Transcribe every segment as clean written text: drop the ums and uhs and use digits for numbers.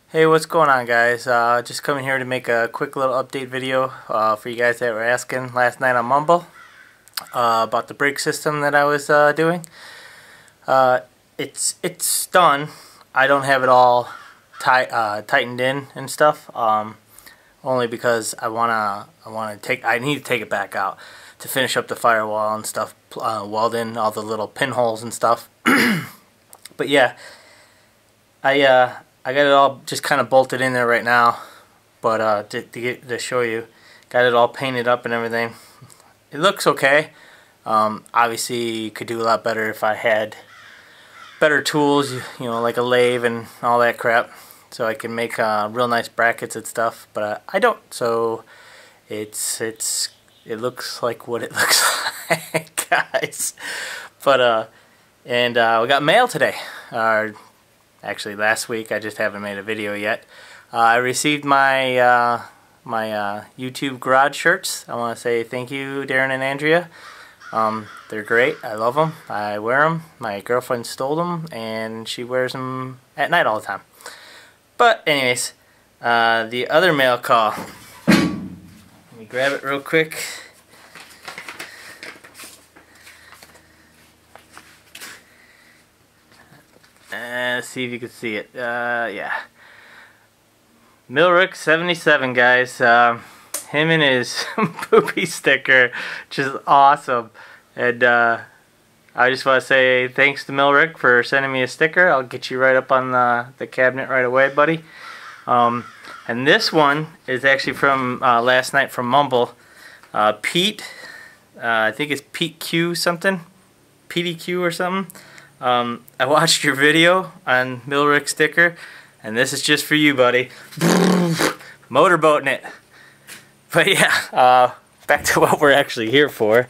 Hey, what's going on, guys? Just coming here to make a quick little update video for you guys that were asking last night on Mumble about the brake system that I was doing. It's done. I don't have it all tightened in and stuff. Only because I need to take it back out to finish up the firewall and stuff, weld in all the little pinholes and stuff. But yeah, I got it all just kind of bolted in there right now, but to show you, got it all painted up and everything. It looks okay. Obviously, you could do a lot better if I had better tools, you know, like a lathe and all that crap, so I can make real nice brackets and stuff. But I don't, so it looks like what it looks like, guys. But we got mail today. Actually, last week. I just haven't made a video yet. I received my YouTube garage shirts. I want to say thank you, Darren and Andrea. They're great. I love them. I wear them. My girlfriend stole them, and she wears them at night all the time. But anyways, the other mail call. Let me grab it real quick. Let's see if you can see it. Yeah. Milrick 77, guys. Him and his poopy sticker, which is awesome. And I just want to say thanks to Milrick for sending me a sticker. I'll get you right up on the cabinet right away, buddy. And this one is actually from last night from Mumble. Pete, I think it's Pete Q something, PDQ or something. I watched your video on Milrick sticker, and this is just for you, buddy. Motorboating it. But yeah, back to what we're actually here for.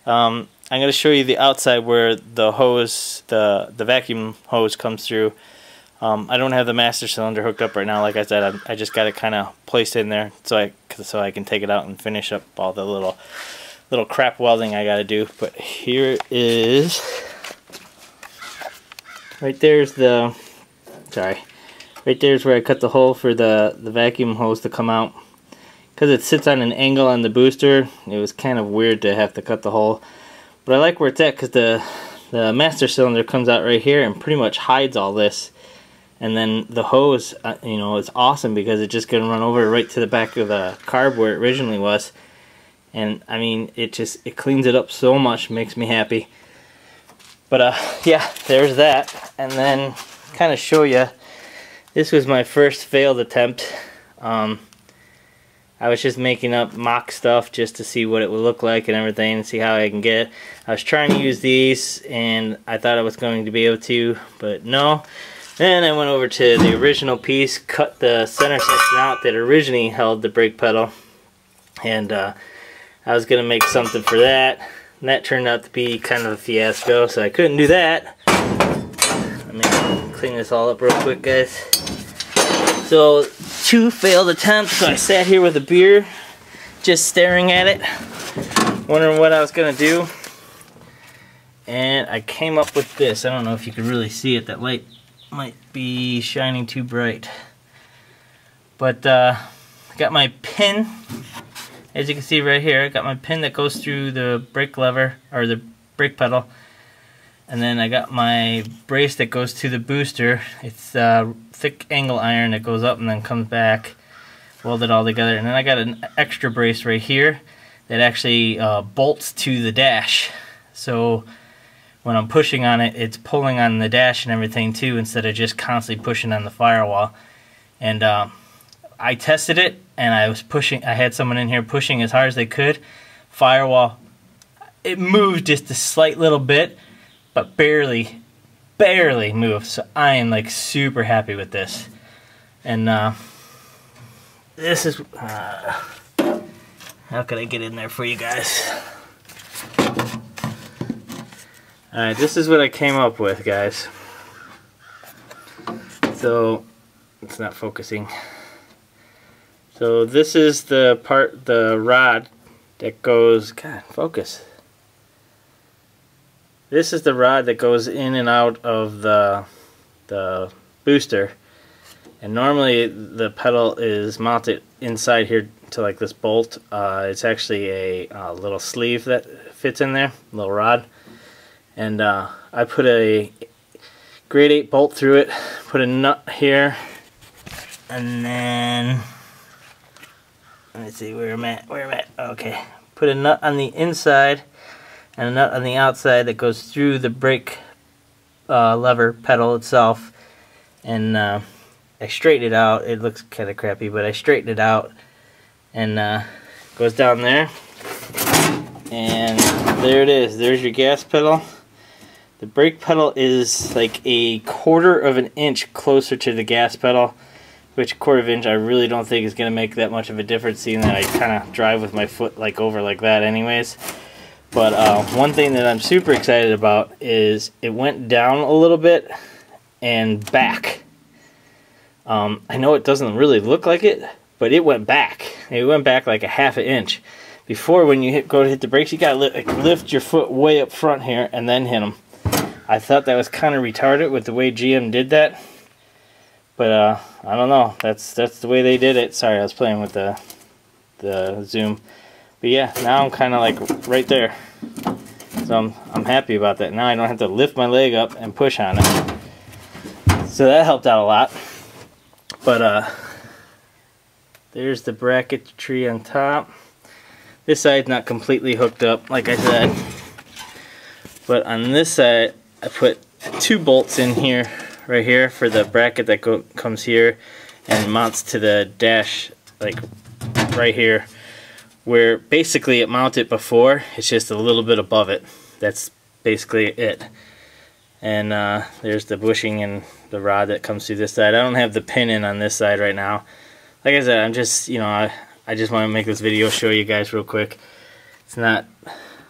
I'm going to show you the outside where the hose, the vacuum hose comes through. I don't have the master cylinder hooked up right now. Like I said, I just got it kind of placed in there so I can take it out and finish up all the little crap welding I got to do. But here is... Right there's the, right there's where I cut the hole for the vacuum hose to come out. Because it sits on an angle on the booster, it was kind of weird to have to cut the hole. But I like where it's at because the master cylinder comes out right here and pretty much hides all this. And then the hose, you know, it's awesome because it's just going to run over right to the back of the carb where it originally was. And I mean, it cleans it up so much, makes me happy. But yeah, there's that. And then kind of show you, this was my first failed attempt. I was just making up mock stuff just to see what it would look like and everything, and see how I can get it. I was trying to use these, and I thought I was going to be able to, but no. Then I went over to the original piece, cut the center section out that originally held the brake pedal, and I was going to make something for that. And that turned out to be kind of a fiasco, so I couldn't do that. Let me clean this all up real quick, guys. So, 2 failed attempts, so I sat here with a beer, just staring at it, wondering what I was going to do. And I came up with this. I don't know if you can really see it. That light might be shining too bright. But I got my pin. As you can see right here, I got my pin that goes through the brake lever, or the brake pedal. And then I got my brace that goes to the booster. It's thick angle iron that goes up and then comes back, welded all together. And then I got an extra brace right here that actually bolts to the dash. So when I'm pushing on it, it's pulling on the dash and everything too, instead of just constantly pushing on the firewall. And I tested it, and I was pushing. I had someone in here pushing as hard as they could. Firewall, it moved just a slight little bit, but barely moved. So I am like super happy with this. And this is how can I get in there for you guys? Alright, this is what I came up with, guys. So it's not focusing. So this is the rod that goes, God, focus. This is the rod that goes in and out of the booster. And normally the pedal is mounted inside here to like this bolt. It's actually a little sleeve that fits in there, a little rod. And I put a grade 8 bolt through it, put a nut here, and then let me see where I'm at. Okay, put a nut on the inside and a nut on the outside that goes through the brake lever pedal itself. And I straightened it out. It looks kind of crappy, but I straightened it out, and goes down there. And there it is. There's your gas pedal. The brake pedal is like a 1/4 of an inch closer to the gas pedal, which 1/4 of an inch I really don't think is going to make that much of a difference, seeing that I kind of drive with my foot like over like that anyways. But one thing that I'm super excited about is it went down a little bit and back. I know it doesn't really look like it, but it went back. It went back like a 1/2 inch. Before, when you go to hit the brakes, you gotta lift your foot way up front here and then hit them. I thought that was kind of retarded with the way GM did that, but I don't know. That's the way they did it. Sorry, I was playing with the zoom. But yeah, now I'm kind of like right there, so I'm happy about that. Now I don't have to lift my leg up and push on it, so that helped out a lot. But there's the bracket tree on top. This side's not completely hooked up, like I said, but on this side I put 2 bolts in here, right here, for the bracket that comes here and mounts to the dash, like right here, where basically it mounted before. It's just a little bit above it. That's basically it. And there's the bushing and the rod that comes through this side. I don't have the pin in on this side right now. Like I said, I'm just, you know, I just want to make this video show you guys real quick. It's not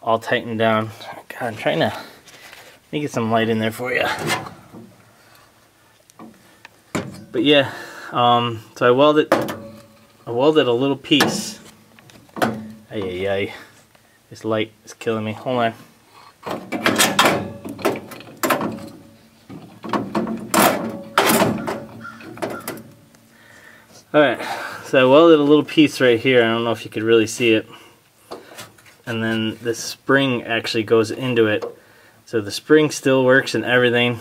all tightened down. God, I'm trying to get some light in there for you. But yeah, so I welded a little piece. Ay. This light is killing me. Hold on. Alright, so I welded a little piece right here. I don't know if you could really see it. And then the spring actually goes into it. So the spring still works and everything.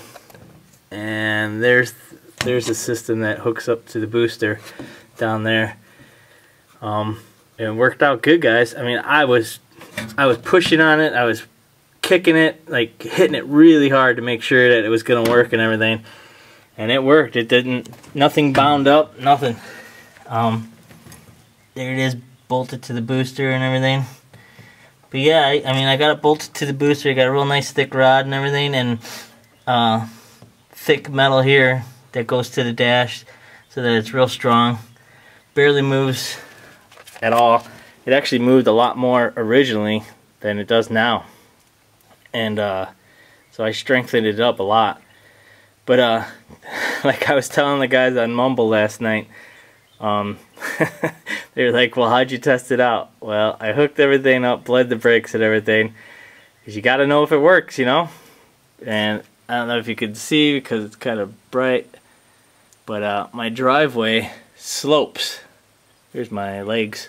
And there's a system that hooks up to the booster down there. It worked out good, guys. I mean, I was pushing on it. I was kicking it, like hitting it really hard to make sure that it was gonna work and everything. And it worked. It didn't, nothing bound up, nothing. There it is, bolted to the booster and everything. But yeah, I mean, I got it bolted to the booster. I got a real nice thick rod and everything, and thick metal here that goes to the dash so that it's real strong. Barely moves at all. It actually moved a lot more originally than it does now. And so I strengthened it up a lot. But like I was telling the guys on Mumble last night, they were like, well, how'd you test it out? Well, I hooked everything up, bled the brakes and everything, because you got to know if it works, you know. And I don't know if you could see because it's kind of bright, but my driveway slopes. Here's my legs.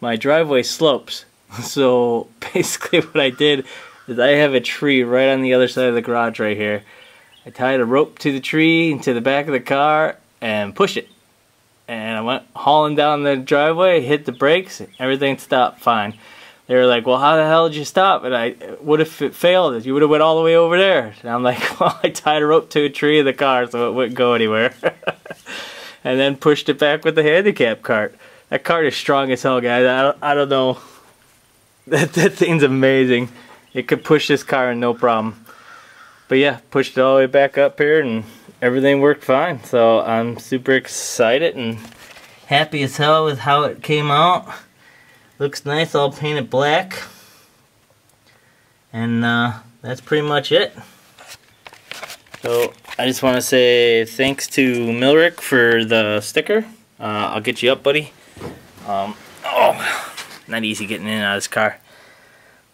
My driveway slopes. So basically what I did is I have a tree right on the other side of the garage right here. I tied a rope to the tree into the back of the car and pushed it. And I went hauling down the driveway, hit the brakes, everything stopped fine. They were like, well, how the hell did you stop? And what if it failed? You would have went all the way over there. And I'm like, well, I tied a rope to a tree in the car so it wouldn't go anywhere. And then pushed it back with the handicap cart. That cart is strong as hell, guys. I don't know. That thing's amazing. It could push this car in no problem. But yeah, pushed it all the way back up here and everything worked fine. So I'm super excited and happy as hell with how it came out. Looks nice, all painted black. And that's pretty much it. So I just want to say thanks to Milrick for the sticker. I'll get you up, buddy. Oh, not easy getting in and out of this car.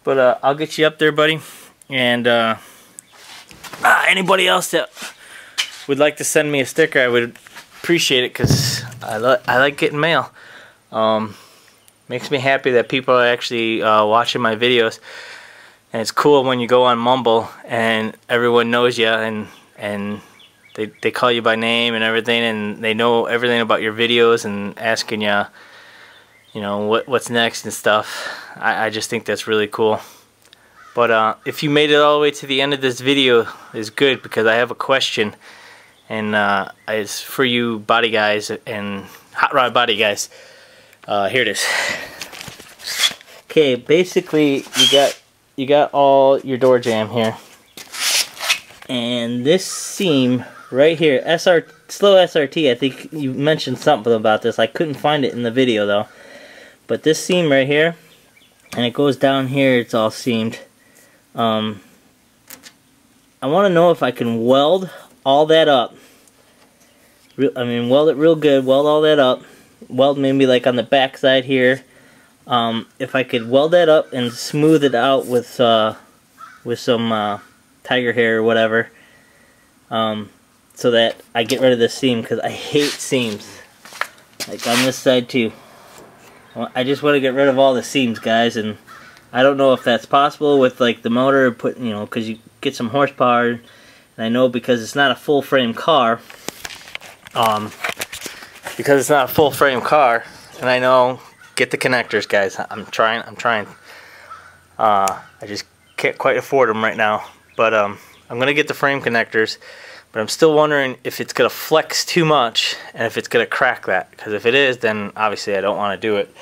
But I'll get you up there, buddy. And anybody else that would like to send me a sticker, I would appreciate it because I like getting mail. Makes me happy that people are actually watching my videos, and it's cool when you go on Mumble and everyone knows you, and they call you by name and everything, and they know everything about your videos and asking you, you know, what's next and stuff. I just think that's really cool. But if you made it all the way to the end of this video, is good, because I have a question, and it's for you body guys and hot rod body guys. Here it is. Okay, basically you got all your door jamb here, and this seam right here, slow SRT. I think you mentioned something about this. I couldn't find it in the video though. But this seam right here, and it goes down here. It's all seamed. I want to know if I can weld all that up. Weld it real good. Weld all that up. Weld maybe like on the back side here. If I could weld that up and smooth it out with some tiger hair or whatever, so that I get rid of this seam, because I hate seams. Like on this side too. I just want to get rid of all the seams, guys, and I don't know if that's possible with like the motor, because you get some horsepower, and I know because it's not a full frame car. Because it's not a full frame car, and I know, get the connectors, guys. I'm trying. I just can't quite afford them right now, but I'm gonna get the frame connectors. But I'm still wondering if it's gonna flex too much and if it's gonna crack that. Because if it is, then obviously I don't want to do it.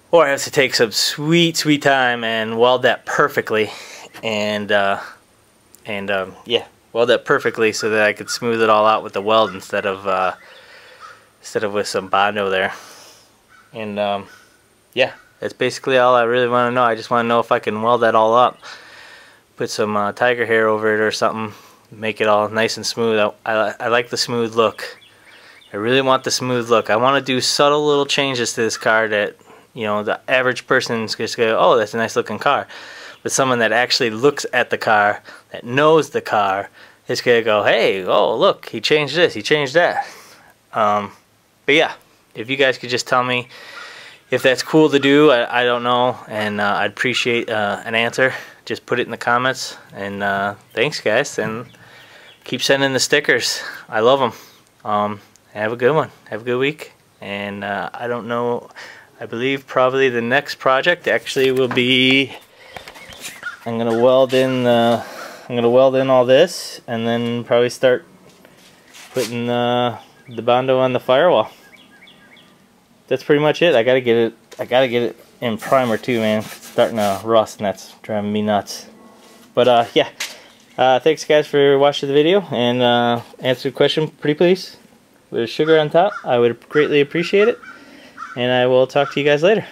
Or I have to take some sweet time and weld that perfectly, and yeah, weld that perfectly so that I could smooth it all out with the weld instead of with some Bondo there. And yeah, that's basically all I really want to know. I just want to know if I can weld that all up, put some tiger hair over it or something, make it all nice and smooth. I like the smooth look. I really want the smooth look. I want to do subtle little changes to this car that, you know, the average person's just go, oh, that's a nice looking car. But someone that actually looks at the car, that knows the car, is gonna go, hey, oh look, he changed this, he changed that. But yeah, if you guys could just tell me if that's cool to do, I don't know, and I'd appreciate an answer. Just put it in the comments, and thanks guys, and keep sending the stickers. I love them. Have a good one. Have a good week. And I don't know, I believe probably the next project actually will be, I'm gonna weld in all this, and then probably start putting the Bondo on the firewall. That's pretty much it. I gotta get it in primer too, man. It's starting to rust, and that's driving me nuts. But yeah, thanks guys for watching the video, and answer the question pretty please with sugar on top. I would greatly appreciate it, and I will talk to you guys later.